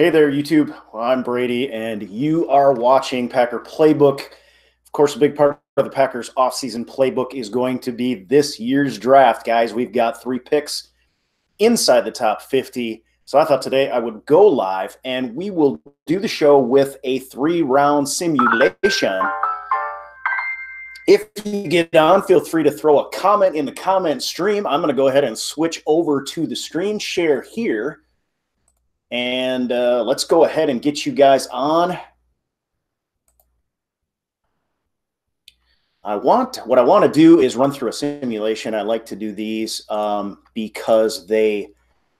Hey there, YouTube. Well, I'm Brady, and you are watching Packer Playbook. Of course, a big part of the Packers offseason playbook is going to be this year's draft, guys. We've got 3 picks inside the top 50. So I thought today I would go live, and we will do the show with a 3-round simulation. If you get on, feel free to throw a comment in the comment stream. I'm going to go ahead and switch over to the screen share here. And let's go ahead and get you guys on. What I want to do is run through a simulation. I like to do these because they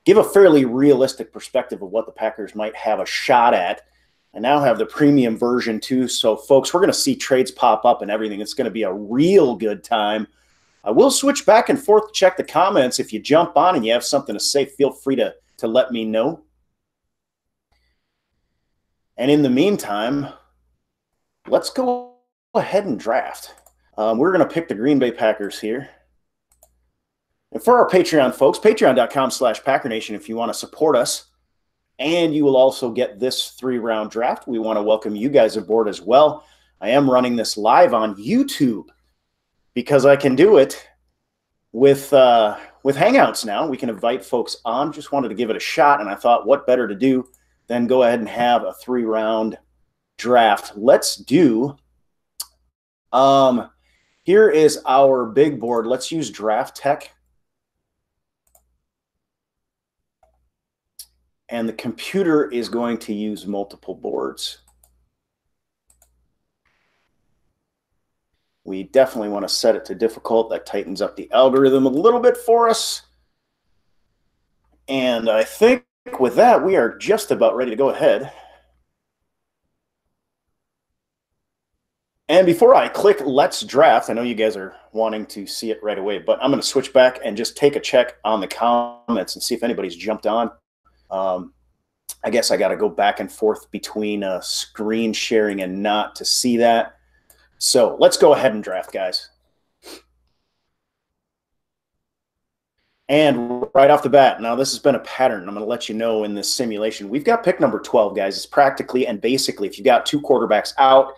give a fairly realistic perspective of what the Packers might have a shot at. I now have the premium version too. So folks, we're going to see trades pop up and everything. It's going to be a real good time. I will switch back and forth to check the comments. If you jump on and you have something to say, feel free to let me know. And in the meantime, let's go ahead and draft. We're going to pick the Green Bay Packers here. And for our Patreon folks, patreon.com/PackerNation if you want to support us. And you will also get this 3-round draft. We want to welcome you guys aboard as well. I am running this live on YouTube because I can do it with Hangouts now. We can invite folks on. Just wanted to give it a shot, and I thought what better to do then go ahead and have a 3-round draft. Let's do, here is our big board. Let's use Draft Tech. And the computer is going to use multiple boards. We definitely want to set it to difficult. That tightens up the algorithm a little bit for us. And I think with that, we are just about ready to go ahead. And before I click Let's Draft, I know you guys are wanting to see it right away, but I'm going to switch back and just take a check on the comments and see if anybody's jumped on. I guess I got to go back and forth between screen sharing and not to see that. So let's go ahead and draft, guys. And right off the bat, now this has been a pattern. I'm going to let you know in this simulation. We've got pick number 12, guys. It's practically and basically if you've got 2 quarterbacks out,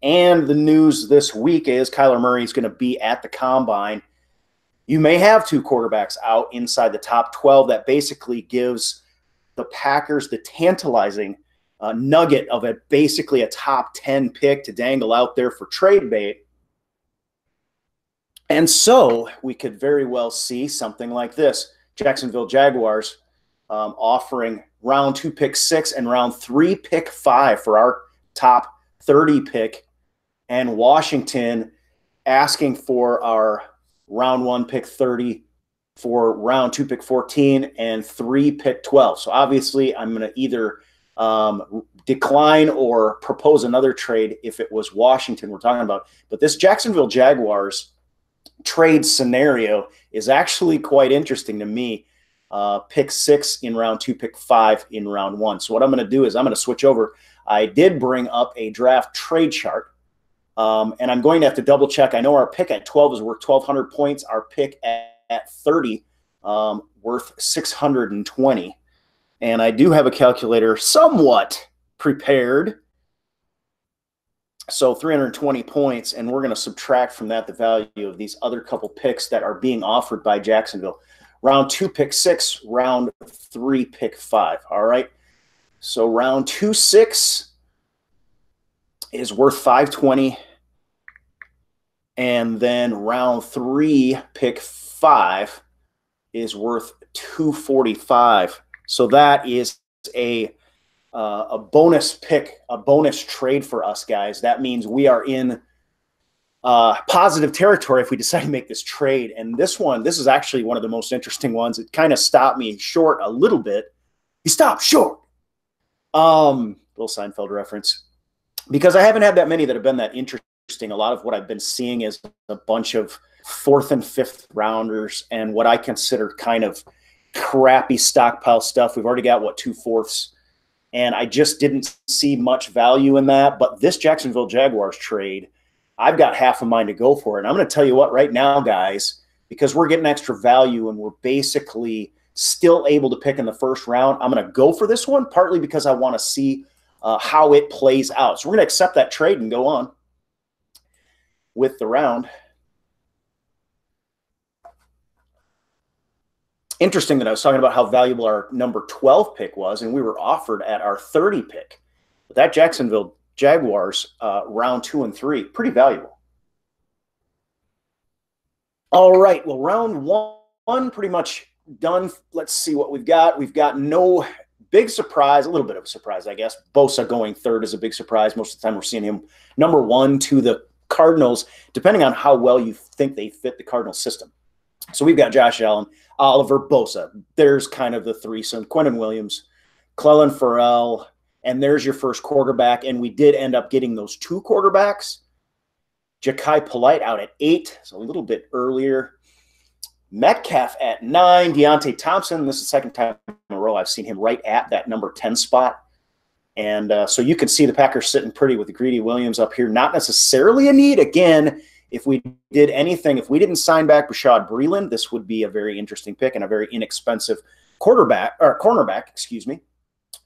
and the news this week is Kyler Murray is going to be at the Combine. You may have 2 quarterbacks out inside the top 12. That basically gives the Packers the tantalizing nugget of basically a top 10 pick to dangle out there for trade bait. And so we could very well see something like this. Jacksonville Jaguars offering round 2 pick 6 and round 3 pick 5 for our top 30 pick. And Washington asking for our round 1 pick 30 for round 2 pick 14 and 3 pick 12. So obviously I'm going to either decline or propose another trade if it was Washington we're talking about. But this Jacksonville Jaguars trade scenario is actually quite interesting to me. Pick 6 in round 2, pick 5 in round 1. So what I'm going to do is I'm going to switch over. I did bring up a draft trade chart, and I'm going to have to double check. I know our pick at 12 is worth 1,200 points. Our pick at 30 worth 620. And I do have a calculator somewhat prepared. So 320 points, and we're going to subtract from that the value of these other couple picks that are being offered by Jacksonville. Round 2, pick 6, round 3, pick 5. All right. So round 2, 6 is worth 520. And then round 3, pick 5 is worth 245. So that is a bonus pick, a bonus trade for us, guys. That means we are in positive territory if we decide to make this trade. And this is actually one of the most interesting ones. It kind of stopped me short a little bit. He stopped short. Little Seinfeld reference. Because I haven't had that many that have been that interesting. A lot of what I've been seeing is a bunch of 4th and 5th rounders and what I consider kind of crappy stockpile stuff. We've already got, 2 fourths. And I just didn't see much value in that. But this Jacksonville Jaguars trade, I've got half a mind to go for it. And I'm going to tell you what right now, guys, because we're getting extra value and we're basically still able to pick in the first round. I'm going to go for this one, partly because I want to see how it plays out. So we're going to accept that trade and go on with the round. Interesting that I was talking about how valuable our number 12 pick was, and we were offered at our 30 pick. But that Jacksonville Jaguars round 2 and 3, pretty valuable. All right, well, round one pretty much done. Let's see what we've got. We've got no big surprise, a little bit of a surprise, I guess. Bosa going third is a big surprise. Most of the time we're seeing him number 1 to the Cardinals, depending on how well you think they fit the Cardinals system. So we've got Josh Allen, Oliver, Bosa. There's kind of the threesome. Quinnen Williams, Clelin Ferrell, and there's your first quarterback. And we did end up getting those 2 quarterbacks. Jachai Polite out at 8, so a little bit earlier. Metcalf at 9. Deontay Thompson, this is the second time in a row I've seen him right at that number 10 spot. And so you can see the Packers sitting pretty with the Greedy Williams up here. Not necessarily a need. Again, if we did anything, if we didn't sign back Bashaud Breeland, this would be a very interesting pick and a very inexpensive cornerback, excuse me.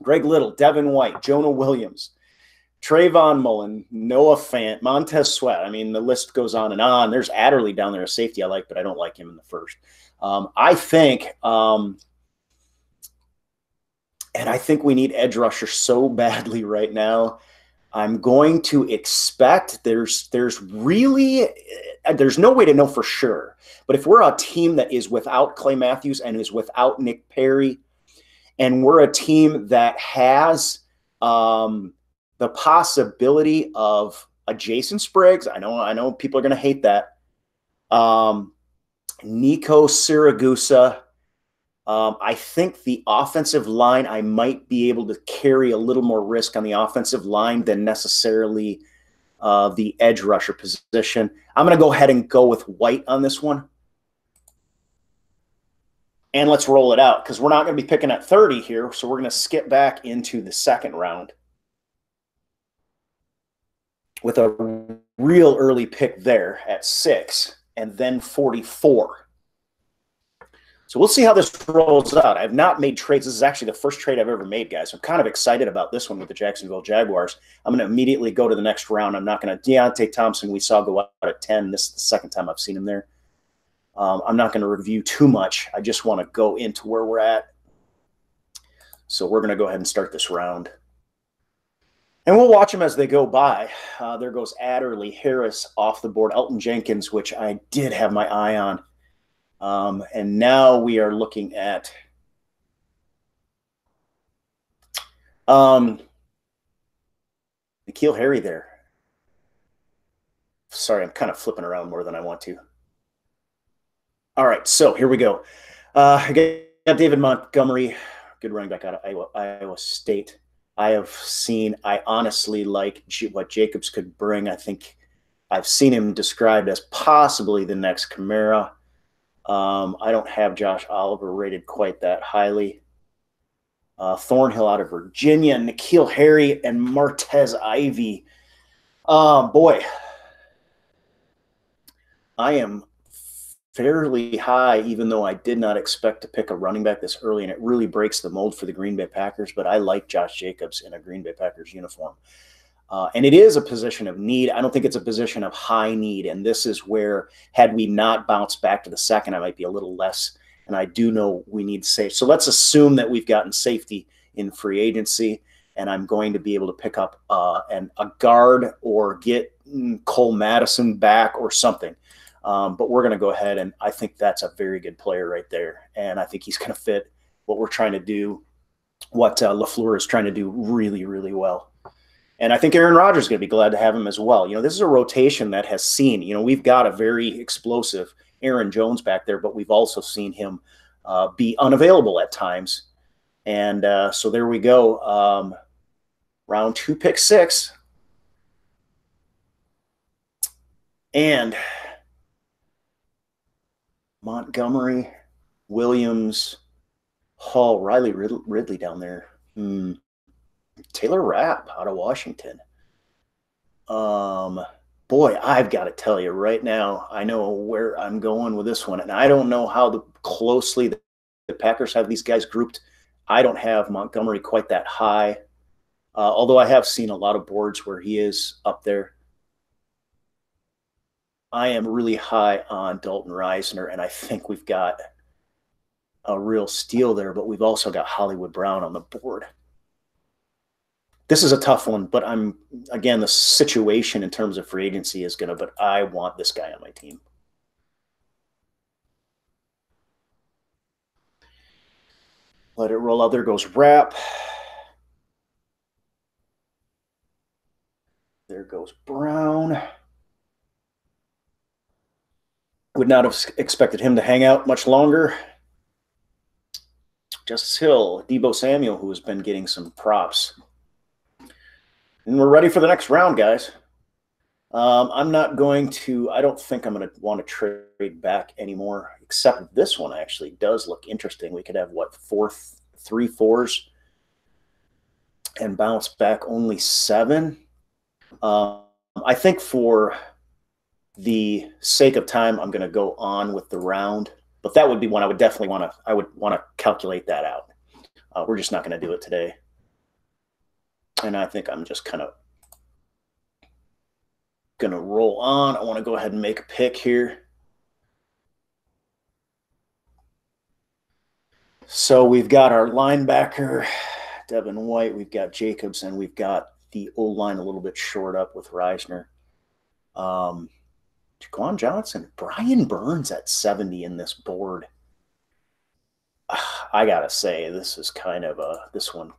Greg Little, Devin White, Jonah Williams, Trayvon Mullen, Noah Fant, Montez Sweat. I mean, the list goes on and on. There's Adderley down there, a safety I like, but I don't like him in the first. I think we need edge rusher so badly right now. I'm going to expect there's no way to know for sure. But if we're a team that is without Clay Matthews and is without Nick Perry, and we're a team that has the possibility of a Jason Spriggs, I know people are going to hate that, Nico Siragusa. I think the offensive line, I might be able to carry a little more risk on the offensive line than necessarily the edge rusher position. I'm going to go ahead and go with White on this one. And let's roll it out because we're not going to be picking at 30 here. So we're going to skip back into the second round with a real early pick there at 6 and then 44. So we'll see how this rolls out. I have not made trades. This is actually the first trade I've ever made, guys. I'm kind of excited about this one with the Jacksonville Jaguars. I'm going to immediately go to the next round. I'm not going to – Deontay Thompson we saw go out at 10. This is the second time I've seen him there. I'm not going to review too much. I just want to go into where we're at. So we're going to go ahead and start this round. And we'll watch them as they go by. There goes Adderley, Harris off the board, Elton Jenkins, which I did have my eye on. And now we are looking at N'Keal Harry there. Sorry, I'm kind of flipping around more than I want to. All right, so here we go. I got David Montgomery, good running back out of Iowa State. I honestly like what Jacobs could bring. I think I've seen him described as possibly the next Kamara. I don't have Josh Oliver rated quite that highly. Thornhill out of Virginia, N'Keal Harry, and Martez Ivy. Boy, I am fairly high, even though I did not expect to pick a running back this early, and it really breaks the mold for the Green Bay Packers, but I like Josh Jacobs in a Green Bay Packers uniform. And it is a position of need. I don't think it's a position of high need, and this is where, had we not bounced back to the second, I might be a little less, and I do know we need safe. So let's assume that we've gotten safety in free agency, and I'm going to be able to pick up a guard or get Cole Madison back or something. But we're going to go ahead, and I think that's a very good player right there. And I think he's going to fit what we're trying to do, what LaFleur is trying to do really, really well. And I think Aaron Rodgers is going to be glad to have him as well. You know, this is a rotation that has seen, you know, we've got a very explosive Aaron Jones back there, but we've also seen him be unavailable at times. And so there we go. Round 2, pick 6. And Montgomery, Williams, Hall, Riley Ridley down there. Taylor Rapp out of Washington. Boy, I've got to tell you right now, I know where I'm going with this one, and I don't know how closely the Packers have these guys grouped. I don't have Montgomery quite that high, although I have seen a lot of boards where he is up there. I am really high on Dalton Risner, and I think we've got a real steal there, but we've also got Hollywood Brown on the board. This is a tough one, but again, the situation in terms of free agency is but I want this guy on my team. Let it roll out. There goes Rapp. There goes Brown. Would not have expected him to hang out much longer. Justice Hill, Deebo Samuel, who has been getting some props. And we're ready for the next round, guys. I'm not going to, I don't think I'm going to want to trade back anymore, except this one actually does look interesting. We could have, what, 3 4s and bounce back only 7. I think for the sake of time, I'm going to go on with the round, but that would be one I would definitely want to calculate that out. We're just not going to do it today. And I think I'm just kind of going to roll on. I want to go ahead and make a pick here. So we've got our linebacker, Devin White. We've got Jacobs, and we've got the O-line a little bit short up with Risner. Jaquan Johnson, Brian Burns at 70 in this board. I gotta say, this is kind of this one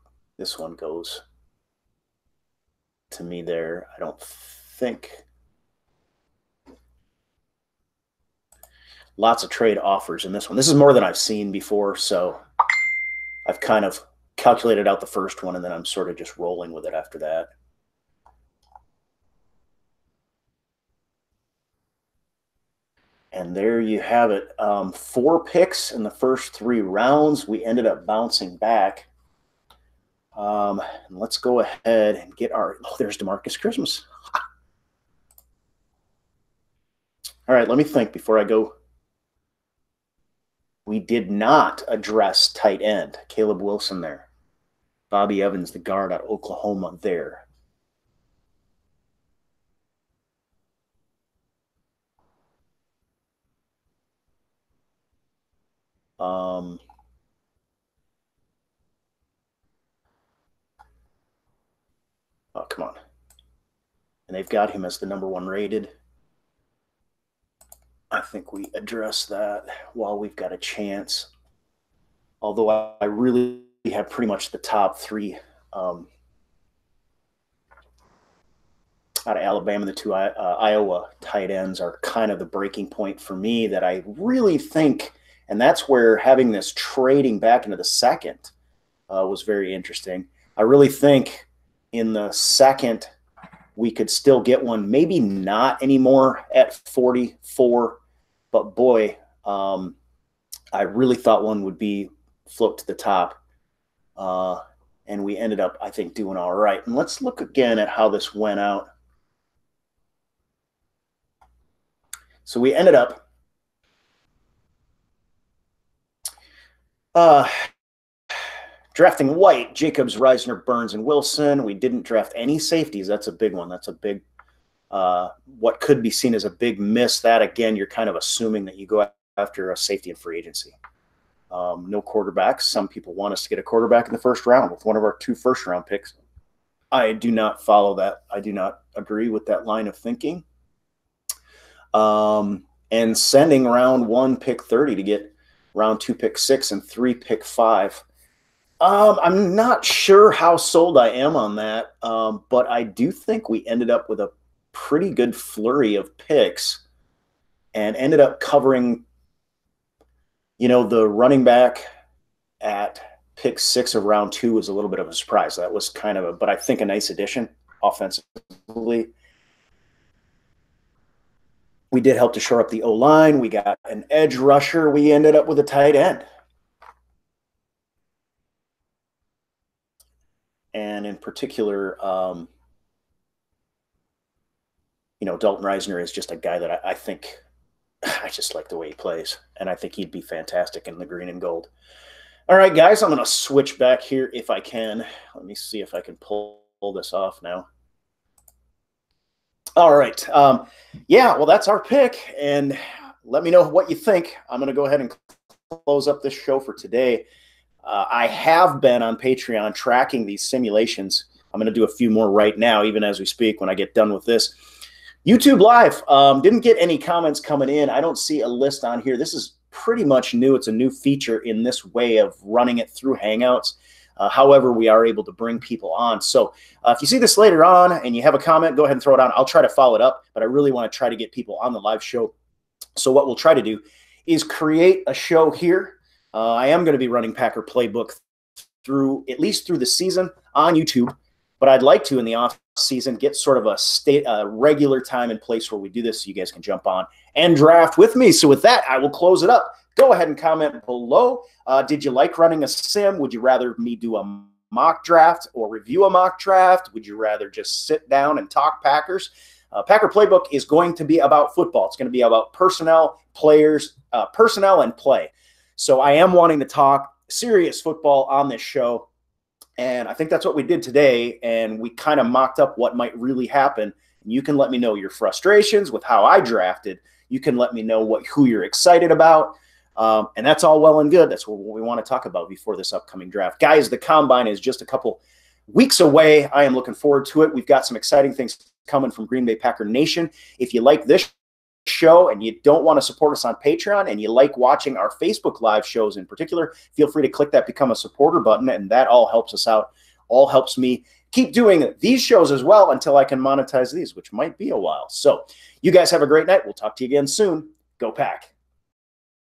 goes to me there. I don't think lots of trade offers in this one. This is more than I've seen before, so I've kind of calculated out the first one, and then I'm sort of just rolling with it after that. And there you have it. 4 picks in the first 3 rounds. We ended up bouncing back. And let's go ahead and get our – oh, there's DeMarcus Christmas. All right, let me think before I go. We did not address tight end. Caleb Wilson there. Bobby Evans, the guard out of Oklahoma there. Oh, come on. And they've got him as the #1 rated. I think we address that while we've got a chance. Although I really have pretty much the top 3 out of Alabama. The 2 Iowa tight ends are kind of the breaking point for me that I really think, and that's where having this trading back into the second was very interesting. I really think in the second we could still get one, maybe not anymore at 44, but boy, I really thought one would be float to the top. And we ended up, I think, doing all right. And let's look again at how this went out. So we ended up drafting White, Jacobs, Risner, Burns, and Wilson. We didn't draft any safeties. That's a big one. That's a big, what could be seen as a big miss. That, again, you're kind of assuming that you go after a safety in free agency. No quarterbacks. Some people want us to get a quarterback in the first round with one of our 2 first-round picks. I do not follow that. I do not agree with that line of thinking. And sending round 1 pick 30 to get round 2 pick 6 and 3 pick 5. I'm not sure how sold I am on that, but I do think we ended up with a pretty good flurry of picks and ended up covering, you know, the running back at pick 6 of round 2 was a little bit of a surprise. That was kind of but I think a nice addition offensively. We did help to shore up the O-line. We got an edge rusher. We ended up with a tight end. And in particular, you know, Dalton Risner is just a guy that I think I just like the way he plays, and I think he'd be fantastic in the green and gold. All right, guys, I'm going to switch back here if I can. Let me see if I can pull this off now. All right. Yeah, well, that's our pick, and let me know what you think. I'm going to go ahead and close up this show for today. I have been on Patreon tracking these simulations. I'm going to do a few more right now, even as we speak, when I get done with this. YouTube Live, didn't get any comments coming in. I don't see a list on here. This is pretty much new. It's a new feature in this way of running it through Hangouts. However, we are able to bring people on. So if you see this later on and you have a comment, go ahead and throw it on. I'll try to follow it up, but I really want to try to get people on the live show. So what we'll try to do is create a show here. I am going to be running Packer Playbook through at least through the season on YouTube, but I'd like to in the off season get sort of a regular time and place where we do this so you guys can jump on and draft with me. So with that, I will close it up. Go ahead and comment below. Did you like running a sim? Would you rather me do a mock draft or review a mock draft? Would you rather just sit down and talk Packers? Packer Playbook is going to be about football. It's going to be about personnel, players, personnel, and play. So I am wanting to talk serious football on this show, and I think that's what we did today, and we kind of mocked up what might really happen. You can let me know your frustrations with how I drafted. You can let me know who you're excited about, and that's all well and good. That's what we want to talk about before this upcoming draft. Guys, the Combine is just a couple weeks away. I am looking forward to it. We've got some exciting things coming from Green Bay Packer Nation. If you like this show and you don't want to support us on Patreon and you like watching our Facebook live shows in particular, feel free to click that Become a Supporter button, and that all helps us out, all helps me keep doing these shows as well until I can monetize these, which might be a while. So you guys have a great night. We'll talk to you again soon. Go Pack.